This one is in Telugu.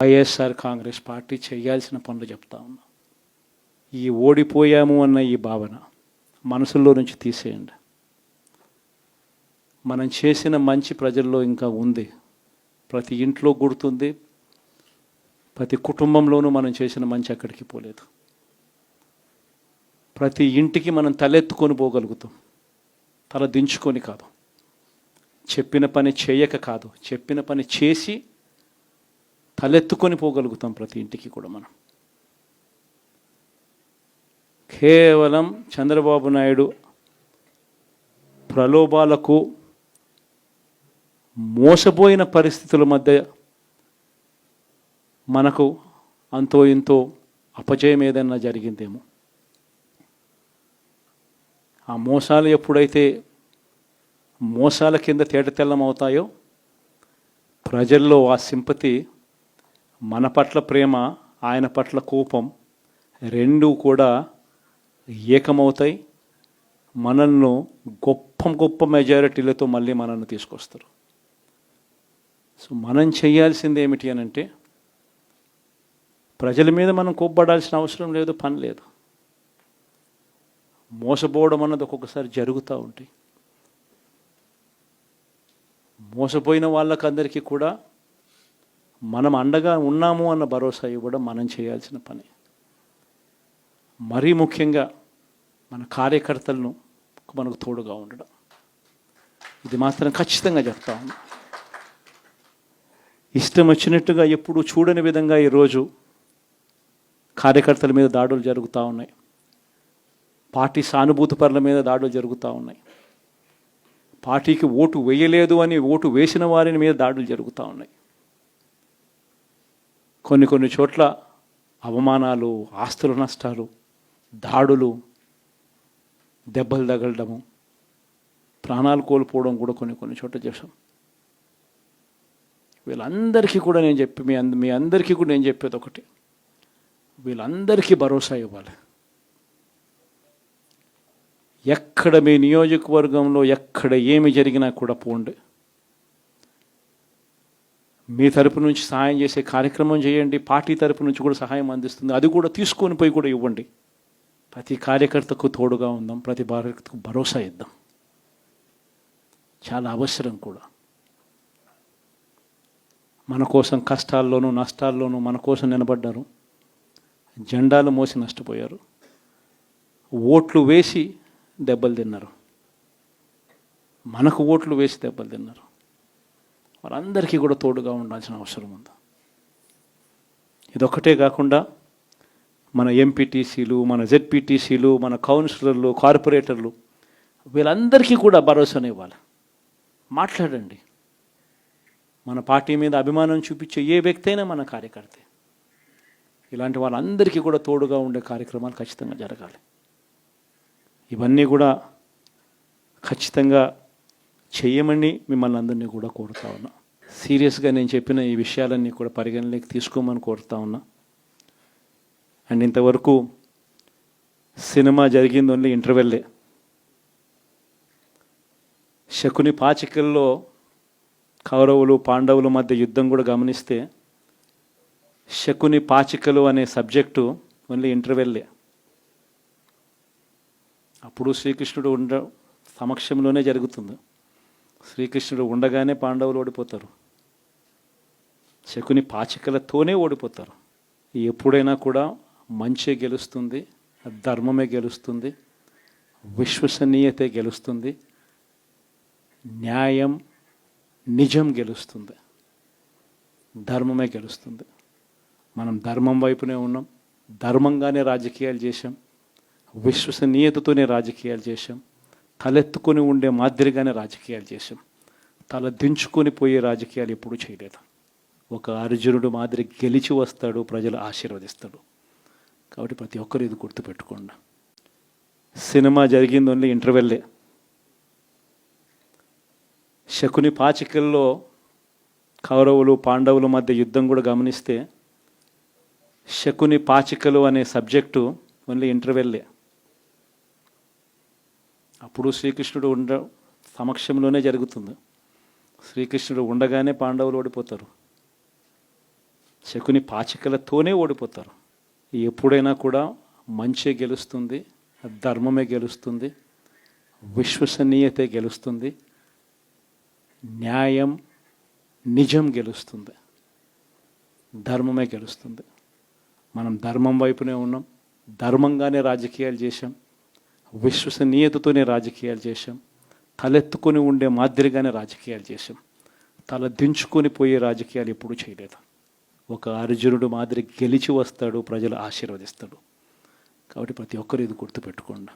వైఎస్ఆర్ కాంగ్రెస్ పార్టీ చేయాల్సిన పనులు చెప్తా ఉన్నా. ఈ ఓడిపోయాము అన్న ఈ భావన మనసులో నుంచి తీసేయండి. మనం చేసిన మంచి ప్రజల్లో ఇంకా ఉంది. ప్రతి ఇంట్లో గుర్తుంది, ప్రతి కుటుంబంలోనూ మనం చేసిన మంచి ఎక్కడికి పోలేదు. ప్రతి ఇంటికి మనం తలెత్తుకొని పోగలుగుతాం, తల దించుకొని కాదు. చెప్పిన పని చేయక కాదు, చెప్పిన పని చేసి తలెత్తుకొని పోగలుగుతాం ప్రతి ఇంటికి కూడా. మనం కేవలం చంద్రబాబు నాయుడు ప్రలోభాలకు మోసపోయిన పరిస్థితుల మధ్య మనకు అంతో ఇంతో అపజయం ఏదన్నా జరిగిందేమో. ఆ మోసాలు ఎప్పుడైతే మోసాల కింద తేటతెల్లం అవుతాయో, ప్రజల్లో ఆ సింపతి, మన పట్ల ప్రేమ, ఆయన పట్ల కోపం రెండూ కూడా ఏకమవుతాయి. మనల్ని గొప్ప మెజారిటీలతో మళ్ళీ మనల్ని తీసుకొస్తారు. సో మనం చేయాల్సింది ఏమిటి అని అంటే, ప్రజల మీద మనం కోప్పడాల్సిన అవసరం లేదు, పని లేదు. మోసపోవడం అన్నది ఒక్కొక్కసారి జరుగుతూ ఉంటాయి. మోసపోయిన వాళ్ళకందరికీ కూడా మనం అండగా ఉన్నాము అన్న భరోసా ఇవ్వడం మనం చేయాల్సిన పని. మరీ ముఖ్యంగా మన కార్యకర్తలను మనకు తోడుగా ఉండడం, ఇది మాత్రం ఖచ్చితంగా చెప్తా ఉన్నా. ఇష్టం వచ్చినట్టుగా ఎప్పుడు చూడని విధంగా ఈరోజు కార్యకర్తల మీద దాడులు జరుగుతూ ఉన్నాయి. పార్టీ సానుభూతి పరుల మీద దాడులు జరుగుతూ ఉన్నాయి. పార్టీకి ఓటు వేయలేదు అని ఓటు వేసిన వారిని మీద దాడులు జరుగుతూ ఉన్నాయి. కొన్ని చోట్ల అవమానాలు, ఆస్తుల నష్టాలు, దాడులు, దెబ్బలు తగలడము, ప్రాణాలు కోల్పోవడం కూడా కొన్ని చోట్ల చేశాం. వీళ్ళందరికీ కూడా నేను మీ అందరికీ కూడా నేను చెప్పేది ఒకటి, వీళ్ళందరికీ భరోసా ఇవ్వాలి. ఎక్కడ మీ నియోజకవర్గంలో ఎక్కడ ఏమి జరిగినా కూడా పోండి, మీ తరపు నుంచి సహాయం చేసే కార్యక్రమం చేయండి. పార్టీ తరపు నుంచి కూడా సహాయం అందిస్తుంది, అది కూడా తీసుకొని పోయి కూడా ఇవ్వండి. ప్రతి కార్యకర్తకు తోడుగా ఉందాం, ప్రతి కార్యకర్తకు భరోసా ఇద్దాం. చాలా అవసరం కూడా. మన కోసం కష్టాల్లోనూ నష్టాల్లోనూ మన కోసం నిలబడ్డారు, జెండాలు మోసి నష్టపోయారు, ఓట్లు వేసి దెబ్బలు తిన్నారు, మనకు ఓట్లు వేసి దెబ్బలు తిన్నారు. వాళ్ళందరికీ కూడా తోడుగా ఉండాల్సిన అవసరం ఉంది. ఇదొక్కటే కాకుండా మన ఎంపీటీసీలు, మన జెడ్పీటీసీలు, మన కౌన్సిలర్లు, కార్పొరేటర్లు, వీళ్ళందరికీ కూడా భరోసానే ఇవ్వాలి. మాట్లాడండి. మన పార్టీ మీద అభిమానం చూపించే ఏ వ్యక్తి అయినా మన కార్యకర్తే. ఇలాంటి వాళ్ళందరికీ కూడా తోడుగా ఉండే కార్యక్రమాలు ఖచ్చితంగా జరగాలి. ఇవన్నీ కూడా ఖచ్చితంగా చేయమని మిమ్మల్ని అందరినీ కూడా కోరుతా ఉన్నా. సీరియస్గా నేను చెప్పిన ఈ విషయాలన్నీ కూడా పరిగణలోకి తీసుకోమని కోరుతా ఉన్నా. అండ్ ఇంతవరకు సినిమా జరిగింది ఓన్లీ ఇంటర్వెల్లే. శకుని పాచికల్లో కౌరవులు పాండవుల మధ్య యుద్ధం కూడా గమనిస్తే, శకుని పాచికలు అనే సబ్జెక్టు ఓన్లీ ఇంటర్వెల్లే. అప్పుడు శ్రీకృష్ణుడు సమక్షంలోనే జరుగుతుంది. శ్రీకృష్ణుడు ఉండగానే పాండవులు ఓడిపోతారు, శకుని పాచికలతోనే ఓడిపోతారు. ఎప్పుడైనా కూడా మంచే గెలుస్తుంది, ధర్మమే గెలుస్తుంది, విశ్వసనీయతే గెలుస్తుంది, న్యాయం నిజం గెలుస్తుంది, ధర్మమే గెలుస్తుంది. మనం ధర్మం వైపునే ఉన్నాం, ధర్మంగానే రాజకీయాలు చేశాం, విశ్వసనీయతతోనే రాజకీయాలు చేశాం, తలెత్తుకొని ఉండే మాదిరిగానే రాజకీయాలు చేశాం. తల దించుకొని పోయే రాజకీయాలు ఎప్పుడూ చేయలేదు. ఒక అర్జునుడు మాదిరి గెలిచి వస్తాడు, ప్రజలు ఆశీర్వదిస్తాడు. కాబట్టి ప్రతి ఒక్కరు ఇది గుర్తుపెట్టుకోండి. సినిమా జరిగింది ఓన్లీ ఇంటర్వెల్లే. శకుని పాచికల్లో కౌరవులు పాండవుల మధ్య యుద్ధం కూడా గమనిస్తే, శకుని పాచికలు అనే సబ్జెక్టు ఓన్లీ ఇంటర్వెల్లే. అప్పుడు శ్రీకృష్ణుడు సమక్షంలోనే జరుగుతుంది. శ్రీకృష్ణుడు ఉండగానే పాండవులు ఓడిపోతారు, శకుని పాచికలతోనే ఓడిపోతారు. ఎప్పుడైనా కూడా మంచే గెలుస్తుంది, ధర్మమే గెలుస్తుంది, విశ్వసనీయతే గెలుస్తుంది, న్యాయం నిజం గెలుస్తుంది, ధర్మమే గెలుస్తుంది. మనం ధర్మం వైపునే ఉన్నాం, ధర్మంగానే రాజకీయాలు చేశాం, విశ్వసనీయతతోనే రాజకీయాలు చేశాం, తలెత్తుకొని ఉండే మాదిరిగానే రాజకీయాలు చేశాం. తల దించుకొని పోయే రాజకీయాలు ఎప్పుడూ చేయలేదు. ఒక అర్జునుడు మాదిరి గెలిచి వస్తాడు, ప్రజలు ఆశీర్వదిస్తాడు. కాబట్టి ప్రతి ఒక్కరు ఇది గుర్తుపెట్టుకోండి.